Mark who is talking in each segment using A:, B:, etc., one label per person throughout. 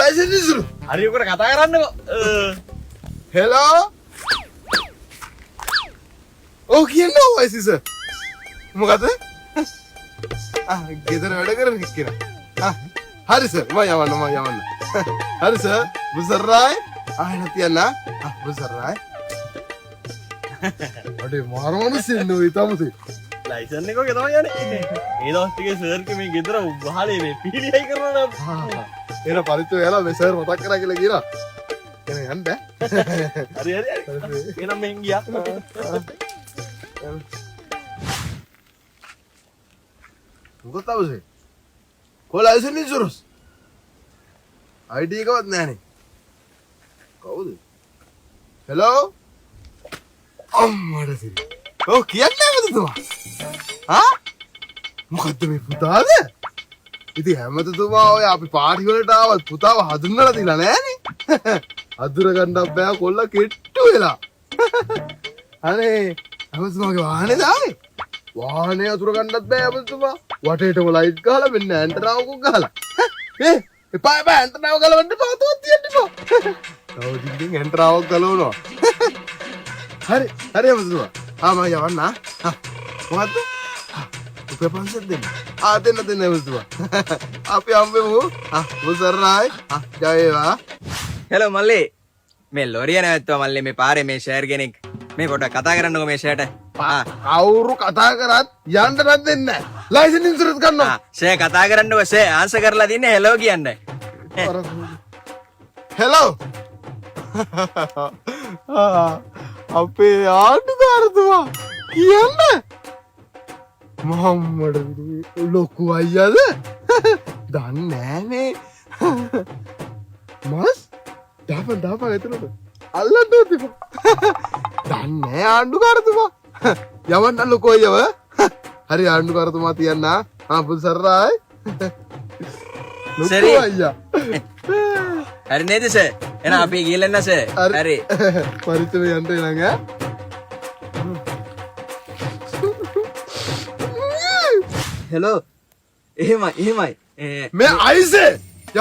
A: license ඉස්සුරු.
B: හරි උකට කතා කරන්නකෝ.
A: Hello. Oh කියන්නේ license sir. මොකද? ගෙදර වැඩ කරන කෙනා. හරි සර් මම යවන්න. හරි සර් බුසර්රායි. ආයෙත් තියන්න. බුසර්රායි. අඩේ මාරමනසින් නෝ ඊතමුති.
B: ලයිසන් එක ඔගේ තමයි යන්නේ. මේ දවස් ටිකේ සර් කි මේ ගෙදර වහලේ මේ පීලියයි කරනවා.
A: එන පරිත්තු වෙලා මේ සර් මතක් කරා කියලා කියනවා. එන යන්න බෑ.
B: හරි. එහෙනම් මෙන් ගියා.
A: මොකද තවසේ? කොලයිසන් ඉන්ෂුරන්ස්. ID එකවත් නැහනේ. කවුද? හෙලෝ. අම්මඩ සිරි. ඔව් කියන්නේ හැමතුමා. මොකද්ද මේ පුතාද? ඉතින් හැමතුමා ඔය අපි පාටි වලට ආවත් පුතාව හඳුන්වලා තියලා නෑනේ. අදුර ගන්නත් බෑ කොල්ල කෙට්ටු වෙලා. අනේ හැමතුමාගේ වාහනේ දාවේ. වාහනේ අතුර ගන්නත් බෑ හැමතුමා. වටේටම ලයිට් ගහලා මෙන්න ඇන්ටනාවකුත් ගහලා. එපා ඇන්ටනාව ගලවන්න පාතුවක් තියන්න එපා. තව දිගින් ඇන්ටනාවක් ගලවනවා. හරි හැමතුමා. මම යවන්න. මොකද්ද? උපේ පන්සල් දෙන්න. දෙන්න හැමතුමා. අපි හම්බෙමු. මුසර්නායි. ජය වේවා.
C: හෙලෝ මල්ලි මේ ලොරිය නැවතුවා මල්ලි මේ පාරේ මේ ෂෙයාර් කෙනෙක් මේ පොඩ්ඩක් කතා කරන්නකෝ මේ ෂෙයාර්ට
A: කවුරු කතා කරත් යන්න නැත් දෙන්නේ නැහැ ලයිසන් ඉන්ෂුරන්ස් ගන්නවා
C: ෂේ කතා කරන්නකෝ ෂේ ආන්සර් කරලා දින්නේ හෙලෝ කියන්නේ
A: හෙලෝ අපේ ආණ්ඩුකාරතුමා කියන්නේ මොහම්මඩ් ලොකු අයියාද දන්නේ නෑනේ මස් දාපන් එතනට අල්ලන්න තිබ්බා දන්නේ ආණ්ඩුකාරතුමා යවන්න ලොකෝ අයියව හරි ආණ්ඩුකාරතුමා තියන්න පුදුසර්රායි
C: සරි
A: අයියා
C: හරි නේද සර් එහෙනම් අපි ගිහලා එන්න සර් හරි
A: පරිතුම යන්න ළඟ
C: හෙලෝ එහෙමයි
A: මේ අයිසේ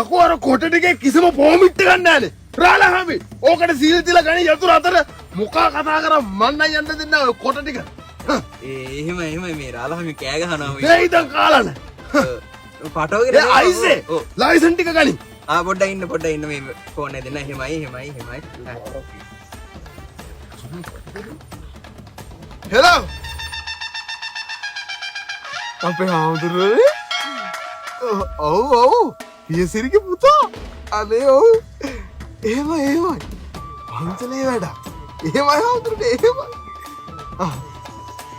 A: යකෝ අර කොට ටිකේ කිසිම පොමිට් එකක් නැහැනේ රාලහාමි ඕකට සීල් තියලා ගණි යතුරු අතර මොකා කතා කරා මන් නම් යන්න දෙන්න ඔය කොට ටික
C: එහෙමයි මේ රාලහාමි කෑ ගහනවා
A: මේ ඉතින් කාලා නැහැ
C: පටවගෙන
A: ඒ අයිසේ ලයිසන් ටික ගනි
C: පොඩ්ඩක් ඉන්න මේ ෆෝන් එක දෙන්න එහෙමයි
A: හෙලෝ අපේ හාමුදුරුවනේ ඔව් පියසිරිගේ පුතා අනේ ඔව් එහෙමයි පන්සලේ වැඩ එහෙමයි හාමුදුරුවනේ එහෙමයි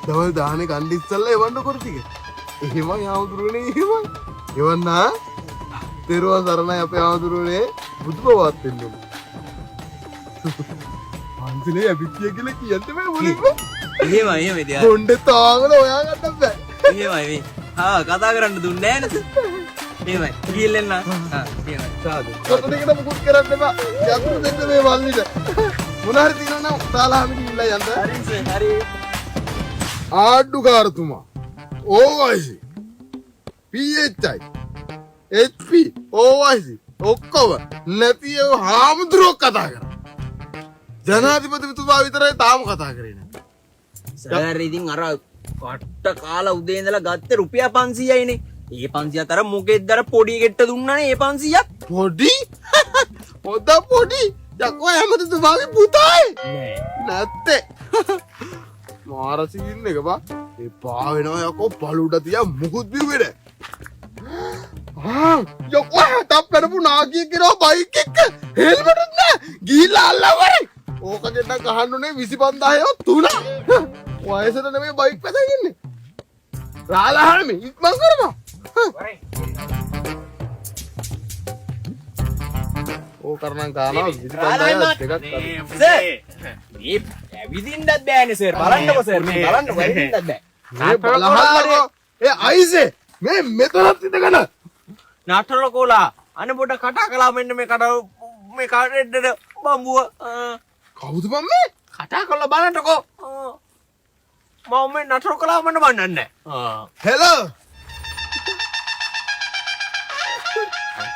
A: දවල් දාහනේ කණ්ඩ ඉස්සල්ලා එවන්න කොට ටික එහෙමයි හාමුදුරුවනේ එහෙමයි එවන්න තෙරුවන් සරණයි අපේ හාමුදුරුවනේ බුදු බවත් වෙන්න ඕන පන්සලේ ඇවිත්තිය කියලා කියන්න බෑ මුලින්ම
C: එහෙමයි ඉතින්
A: කොණ්ඩේ තාංගල හොයා ගන්න බෑ
C: එහෙමයි කතා කරන්න දුන්නේ නැහැ නේද එහෙමයි ගිහින් එන්න එහෙමයි සාදු
A: කොට ටිකට මුකුත් කරන්න එපා යතුරු දෙන්න මේ වල්ලිට මොන හරි තියෙනවා නම් තාලාමිට ඉල්ල යන්න
C: හරි
A: ආඩ්ඩුකාරතුමා OIC PHI HP OIC ඔක්කොම නැතිව හාමුදුරුවෝ කතා කරා ජනාධිපතිතුමා විතරයි තාම කතා කරේ නැහැ
C: සර් ඉතින් අර කට්ට කාලා උදේ ඉඳලා ගත්තේ රුපියල් 500යිනේ ඒ 500 අතර මොකෙද්ද අර පොඩි ගෙට්ට දුන්නානේ ඒ 500ක්
A: පොඩි පොඩි යකෝ හැමතුමාගේ පුතායි නැත්තේ මාර සීන් එක බා එපා වෙනවා යකෝ පළුඩ තියා මුකුත් බිව්වේ නෑ යකෝ තප්පරපු නාකිය කෙනා බයික් එක හෙල්මට් උත් නෑ ගිහිල්ලා අල්ලවරයි ඕක දෙන්න ගහන්නුනේ 25000 තුන වයසට නෙමෙයි බයික් පැදගෙන ඉන්නේ රාලහාමි ඉක්මන් කරපන් ඕ කරනම් කානවා 25000 දෙකක්
C: සර් මේ ඇවිදින්නත් බෑනේ සර් බලන්නකෝ සර් මේ බලන්නකෝ ඇවිදින්නත් බෑ
A: මේ බලහල්ලකෝ ඒ අයිසේ මේ මෙතනත් ඉඳගෙන
C: නාටල කොලා අනේ පොඩ කතා කළා මෙන්න මේ කාටෙද්ද බම්බුව
A: කවුද මම්මේ
C: කතා කරලා බලන්නකෝ මම මේ නතර කළා මන්න බන්නන්නේ
A: හෙලෝ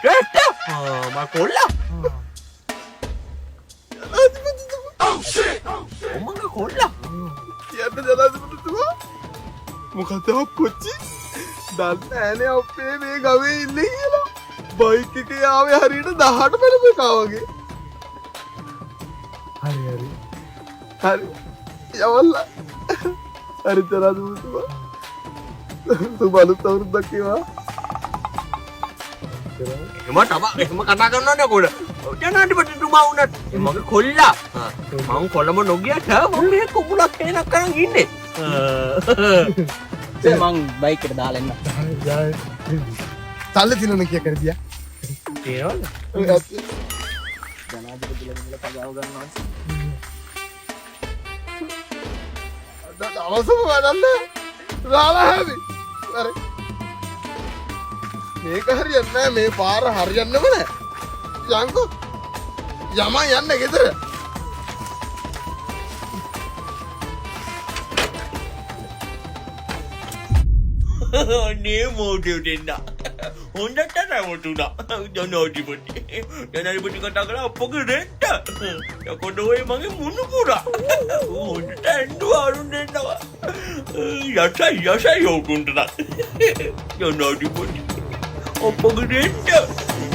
C: ඩොක්ටර්
B: මා කොල්ලා
A: ජනාධිපතිතුමා
B: උමංග කොල්ලා
A: කියන්න ජනාධිපතිතුමා මොකද අප්පච්චි දන්න ෑනේ අපේ මේ ගවේ ඉන්නේ කියලා බයික් එක යාවේ හරියට 18 පැනපු එකා වගේ හරි හරි යවල්ලා හරි ජනාධිපතිතුමා සුබ අලුත් අවුරුද්දක් වේවා
B: එහෙම කතා කරනවනේ කොල්ල ජනාධිපතිතුමා වුණත් මගේ කොල්ලා මම කොළඹ නොගියට මම මේ කුකුලක් හේනක් කරන් ඉන්නේ
C: මං බයික් එකට දාලා එන්න.
A: සල්ලි තිනන කිය කරදියා
B: තේරෙනවද
C: ජනාධිපතිලා මිල පගාව ගන්නවා.
A: අවසම වැඩන්න රාලා හැවි හරි මේක හරියන්නේ නැහැ මේ පාර හරියන්නේම නැහැ යංකෝ යමා යන්න ගෙදර
B: අනේ මෝඩයෝ දෙන්න හොඳට නැවතුණා ජනාධිපති කතා කළා අපගේ රෙට්ට යකොඩ ඔය මගේ මුණු පුරා හොඳට ඇඬුවා අරුන් දෙන්නවා යසයි යෝකුන්ට ජනාධිපති අපගේ රෙට්ට